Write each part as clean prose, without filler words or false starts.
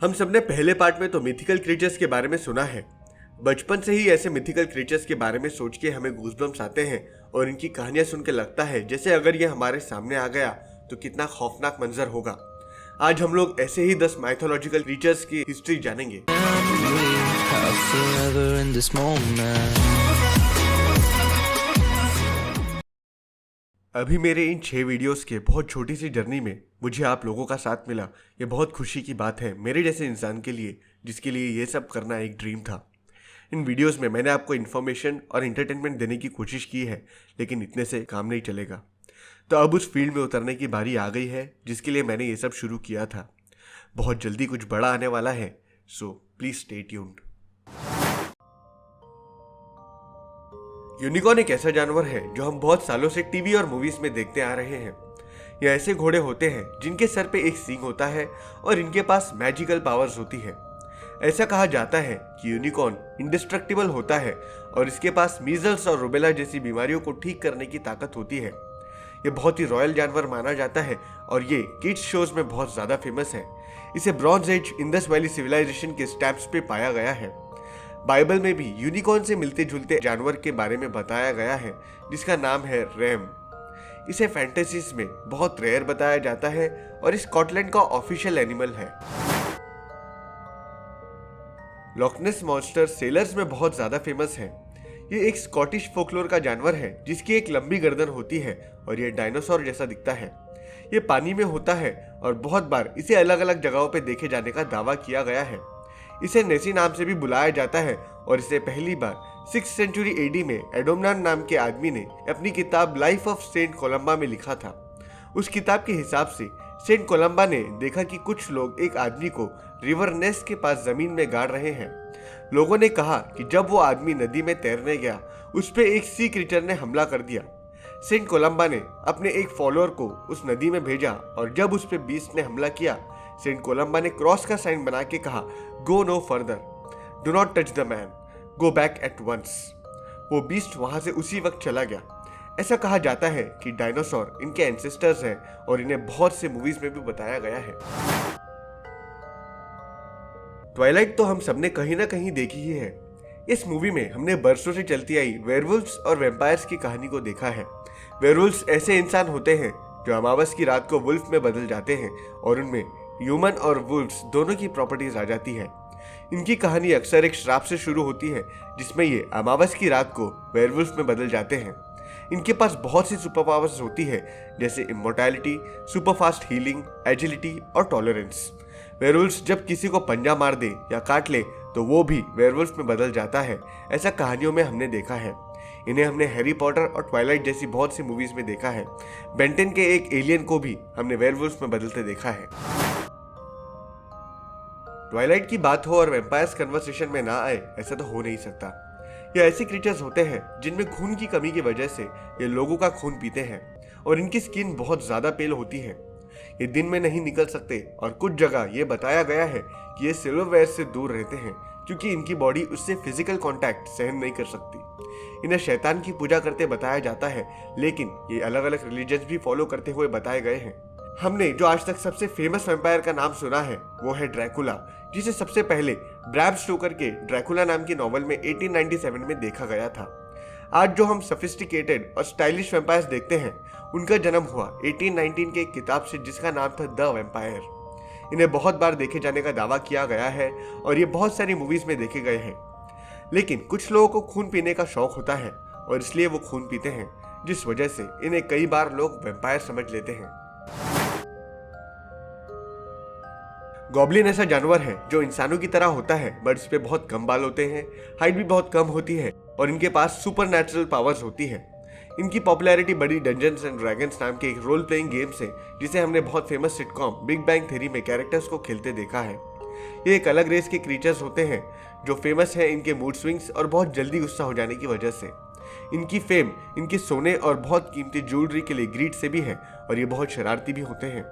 हम सबने पहले पार्ट में तो मिथिकल क्रीचर्स के बारे में सुना है। बचपन से ही ऐसे मिथिकल क्रीचर्स के बारे में सोच के हमें गूज़बम्प्स आते हैं और इनकी कहानियां सुन के लगता है जैसे अगर ये हमारे सामने आ गया तो कितना खौफनाक मंजर होगा। आज हम लोग ऐसे ही 10 माइथोलॉजिकल क्रीचर्स की हिस्ट्री जानेंगे। अभी मेरे इन 6 वीडियोस के बहुत छोटी सी जर्नी में मुझे आप लोगों का साथ मिला। ये बहुत खुशी की बात है मेरे जैसे इंसान के लिए जिसके लिए ये सब करना एक ड्रीम था। इन वीडियोस में मैंने आपको इन्फॉर्मेशन और एंटरटेनमेंट देने की कोशिश की है, लेकिन इतने से काम नहीं चलेगा। तो अब उस फील्ड में उतरने की बारी आ गई है जिसके लिए मैंने ये सब शुरू किया था। बहुत जल्दी कुछ बड़ा आने वाला है, so please stay tuned. Unicorn एक ऐसा जानवर है जो हम बहुत सालों से टीवी और मूवीज में देखते आ रहे हैं। ये ऐसे घोड़े होते हैं जिनके सर पे एक सींग होता है और इनके पास मैजिकल पावर्स होती है। ऐसा कहा जाता है कि यूनिकॉर्न इंडिस्ट्रक्टिबल होता है और इसके पास मीजल्स और रुबेला जैसी बीमारियों को ठीक करने की ताकत होती है। ये बहुत ही रॉयल जानवर माना जाता है और ये किड्स शोज में बहुत ज्यादा फेमस है। इसे bronze age Indus valley civilisation के स्टैम्प्स पे पाया गया है। बाइबल में भी यूनिकॉर्न से मिलते जुलते जानवर के बारे में बताया गया है जिसका नाम है रैम। इसे फैंटेसीज में बहुत रेयर बताया जाता है और स्कॉटलैंड का ऑफिशियल एनिमल है। लॉकनेस मॉन्स्टर सेलर्स में बहुत ज्यादा फेमस है। ये एक स्कॉटिश फोकलोर का जानवर है जिसकी एक लंबी गर्दन होती है और ये डायनासोर जैसा दिखता है। ये पानी में होता है और बहुत बार इसे अलग अलग जगहों पे देखे जाने का दावा किया गया है। इसे नेसी नाम से भी बुलाया जाता है और इसे पहली बार 6th सेंचुरी एडी में एडोमनान नाम के आदमी ने अपनी किताब लाइफ ऑफ सेंट कोलंबा में लिखा था। उस किताब के हिसाब से सेंट कोलंबा ने देखा कि कुछ लोग एक आदमी को रिवर नेस के पास जमीन में गाड़ रहे हैं। लोगों ने कहा कि जब वो आदमी नदी में तैरने गया उस पे एक सी क्रीचर ने हमला कर दिया। सेंट कोलंबा ने अपने एक फॉलोअर को उस नदी में भेजा और जब उस पे बीस्ट ने हमला किया, सेंट कोलंबा ने क्रॉस का साइन बना के कहा, go no further, do not touch the man, go back at once. वो बीस्ट वहां से उसी वक्त चला गया। ऐसा कहा जाता है कि डायनासोर इनके एंसेस्टर्स हैं और इन्हें बहुत से मूवीज में भी बताया गया है। ट्वाइलाइट तो हम सबने कहीं ना कहीं देखी ही है। इस मूवी में हमने बरसों से चलती आई वेयरवुल्व्स और वैम्पायर्स की कहानी को देखा है। वेयरवुल्व्स ऐसे इंसान होते हैं जो अमावस की रात को वुल्फ में बदल जाते हैं और उनमें ह्यूमन और वुल्व्स दोनों की प्रॉपर्टीज आ जाती है। इनकी कहानी अक्सर एक श्राप से शुरू होती है जिसमें ये अमावस की रात को वेयरवुल्फ में बदल जाते हैं। इनके पास बहुत सी सुपर पावर्स होती है जैसे immortality, super fast healing, agility और टॉलरेंस। वेयरवुल्व्स जब किसी को पंजा मार दे या काट ले तो वो भी वेयरवुल्फ में बदल जाता है। ऐसा कहानियों में हमने देखा है। इन्हें हमने हैरी पॉटर और ट्वाइलाइट जैसी बहुत सी मूवीज में देखा है। बेंटेन के एक एलियन को भी हमने वेयरवुल्फ में बदलते देखा है। ट्वाइलाइट की बात हो और वैम्पायर्स कन्वर्सेशन में ना आए, ऐसा तो हो नहीं सकता। ये ऐसे क्रीचर्स होते हैं जिनमें खून की कमी की वजह से ये लोगों का खून पीते हैं और इनकी स्किन बहुत ज्यादा पेल होती है। ये दिन में नहीं निकल सकते और कुछ जगह ये बताया गया है कि ये सिल्वरवेयर से दूर रहते हैं क्योंकि इनकी बॉडी उससे फिजिकल कांटेक्ट सहन नहीं कर सकती। इन्हें शैतान की पूजा करते बताया जाता है, लेकिन ये अलग अलग रिलीजन्स भी फॉलो करते हुए बताए गए हैं। हमने जो आज तक सबसे फेमस वैम्पायर का नाम सुना है वो है ड्रैकुला, जिसे सबसे पहले ब्रैम स्टोकर के ड्रैकुला नाम की नॉवल में 1897 में देखा गया था। आज जो हम सोफिस्टिकेटेड और स्टाइलिश वैम्पायर्स देखते हैं उनका जन्म हुआ 1819 के एक किताब से जिसका नाम था द वैम्पायर। इन्हें बहुत बार देखे जाने का दावा किया गया है और ये बहुत सारी मूवीज में देखे गए हैं। लेकिन कुछ लोगों को खून पीने का शौक होता है और इसलिए वो खून पीते हैं, जिस वजह से इन्हें कई बार लोग वैम्पायर समझ लेते हैं। गॉब्लिन ऐसा जानवर है जो इंसानों की तरह होता है बट इस पे बहुत कम बाल होते हैं, हाइट भी बहुत कम होती है और इनके पास सुपर नेचुरल पावर्स होती है। इनकी पॉपुलैरिटी बड़ी डंजन्स एंड ड्रैगन्स नाम के एक रोल प्लेइंग गेम से जिसे हमने बहुत famous sitcom big bang theory में कैरेक्टर्स को खेलते देखा है। ये एक अलग रेस के क्रीचर्स होते हैं जो फेमस है इनके मूड स्विंग्स और बहुत जल्दी गुस्सा हो जाने की वजह से। इनकी फेम इनके सोने और बहुत कीमती ज्वेलरी के लिए ग्रीड से भी है और ये बहुत शरारती भी होते हैं।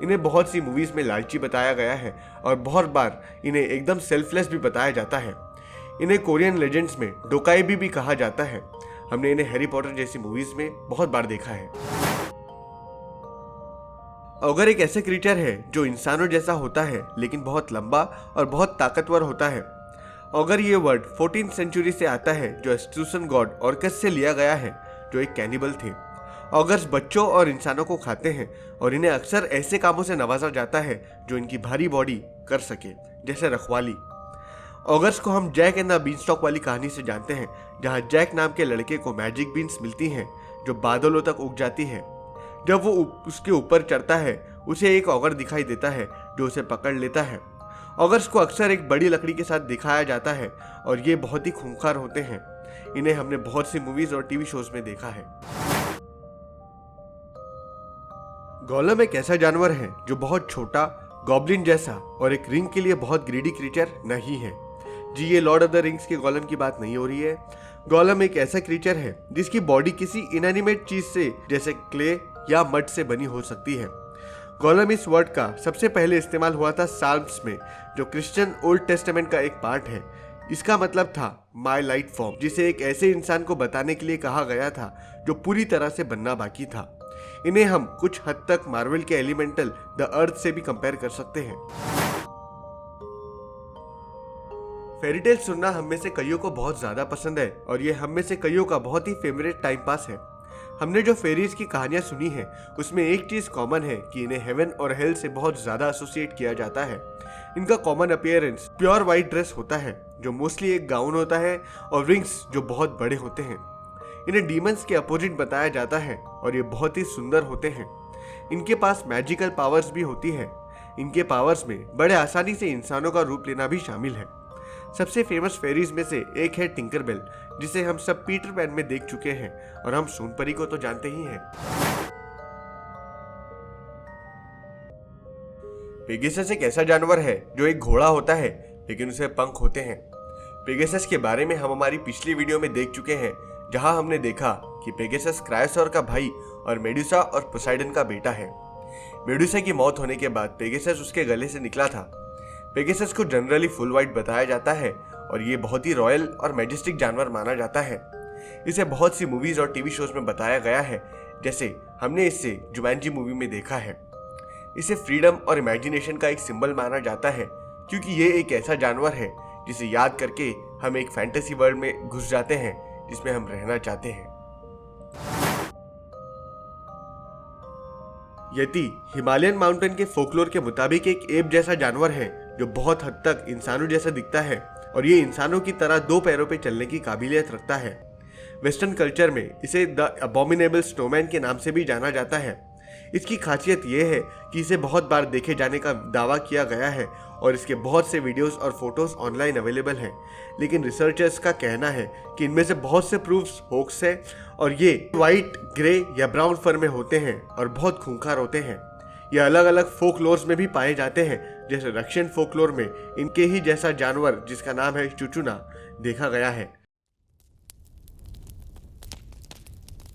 इन्हें बहुत सी मूवीज में लालची बताया गया है और बहुत बार इन्हें एकदम सेल्फलेस भी बताया जाता है। इन्हें कोरियन लेजेंड्स में डोकाएबी भी कहा जाता है। हमने इन्हें हैरी पॉटर जैसी मूवीज में बहुत बार देखा है। ऑगर एक ऐसे क्रीचर है जो इंसानों जैसा होता है लेकिन बहुत लंबा और बहुत ताकतवर होता है। ऑगर ये वर्ड 14th सेंचुरी से आता है जो एस्ट्रूसन गॉड ऑर्कस से लिया गया है जो एक कैनिबल थे। ऑगर्स बच्चों और इंसानों को खाते हैं और इन्हें अक्सर ऐसे कामों से नवाजा जाता है जो इनकी भारी बॉडी कर सके, जैसे रखवाली। ऑगर्स को हम जैक एंड द बीनस्टॉक वाली कहानी से जानते हैं, जहां जैक नाम के लड़के को मैजिक बीन्स मिलती हैं जो बादलों तक उग जाती है। जब वो उसके ऊपर चढ़ता है उसे एक ऑगर दिखाई देता है जो उसे पकड़ लेता है। ऑगर्स को अक्सर एक बड़ी लकड़ी के साथ दिखाया जाता है और ये बहुत ही खूंखार होते हैं। इन्हें हमने बहुत सी मूवीज और टीवी शोज में देखा है। गोलम एक ऐसा जानवर है जो बहुत छोटा, गॉब्लिन जैसा और एक रिंग के लिए बहुत ग्रीडी क्रीचर नहीं है। जी, ये लॉर्ड ऑफ द रिंग्स के गोलम की बात नहीं हो रही है। गोलम एक ऐसा क्रीचर है जिसकी बॉडी किसी इनएनिमेट चीज से जैसे क्ले या मड से बनी हो सकती है। गोलम इस वर्ड का सबसे पहले इस्तेमाल हुआ था साल्म्स में, जो क्रिश्चियन ओल्ड टेस्टामेंट का एक पार्ट है। इसका मतलब था माय लाइट फॉर्म, जिसे एक ऐसे इंसान को बताने के लिए कहा गया था जो पूरी तरह से बनना बाकी था। इन्हें हम कुछ हद तक मार्वल के एलिमेंटल द अर्थ से भी कंपेयर कर सकते हैं। फेरी टेल सुनना हम में से कईयों को बहुत ज्यादा पसंद है और ये हम में से कईयों का बहुत ही फेवरेट टाइम पास है। हमने जो फेरीज की कहानियां सुनी है उसमें एक चीज कॉमन है कि इन्हें हेवन और हेल से बहुत ज्यादा एसोसिएट किया जाता है। इनका common appearance pure white dress होता है जो मोस्टली एक गाउन होता है और विंग्स जो बहुत बड़े होते हैं। इन्हें डीमंस के अपोजिट बताया जाता है और ये बहुत ही सुंदर होते हैं। इनके पास मैजिकल पावर्स भी होती है। इनके पावर्स में बड़े आसानी से इंसानों का रूप लेना भी शामिल है। सबसे फेमस फेरीज में से एक है टिंकरबेल, जिसे हम सब पीटर पैन में देख चुके हैं और हम सोनपरी को तो जानते ही हैं। पेगासस एक ऐसा जानवर है जो एक घोड़ा होता है लेकिन उसे पंख होते हैं। पेगासस के बारे में हम हमारी पिछली वीडियो में देख चुके हैं, जहां हमने देखा कि पेगासस क्रायोसॉर का भाई और मेडुसा और पोसाइडन का बेटा है। मेडुसा की मौत होने के बाद पेगासस उसके गले से निकला था। पेगासस को जनरली फुल व्हाइट बताया जाता है और ये बहुत ही रॉयल और मैजेस्टिक जानवर माना जाता है। इसे बहुत सी मूवीज और टीवी शोज में बताया गया है, जैसे हमने इसे जुमैनजी मूवी में देखा है। इसे फ्रीडम और इमेजिनेशन का एक सिंबल माना जाता है क्योंकि ये एक ऐसा जानवर है जिसे याद करके हम एक फैंटेसी वर्ल्ड में घुस जाते हैं जिसमें हम रहना चाहते हैं। यति हिमालयन माउंटेन के फोकलोर के मुताबिक एक एप जैसा जानवर है जो बहुत हद तक इंसानों जैसा दिखता है और ये इंसानों की तरह दो पैरों पे चलने की काबिलियत रखता है। वेस्टर्न कल्चर में इसे द अबोमिनेबल स्नोमैन के नाम से भी जाना जाता है। इसकी खासियत यह है कि इसे बहुत बार देखे जाने का दावा किया गया है और इसके बहुत से वीडियोस और फोटोज ऑनलाइन अवेलेबल हैं, लेकिन रिसर्चर्स का कहना है कि इनमें से बहुत से प्रूफ्स होक्स है और ये वाइट, ग्रे या ब्राउन फर में होते हैं और बहुत खूंखार होते हैं। ये अलग अलग फोकलोर्स में भी पाए जाते हैं, जैसे रशियन फोकलोर में इनके ही जैसा जानवर जिसका नाम है चुचुना देखा गया है।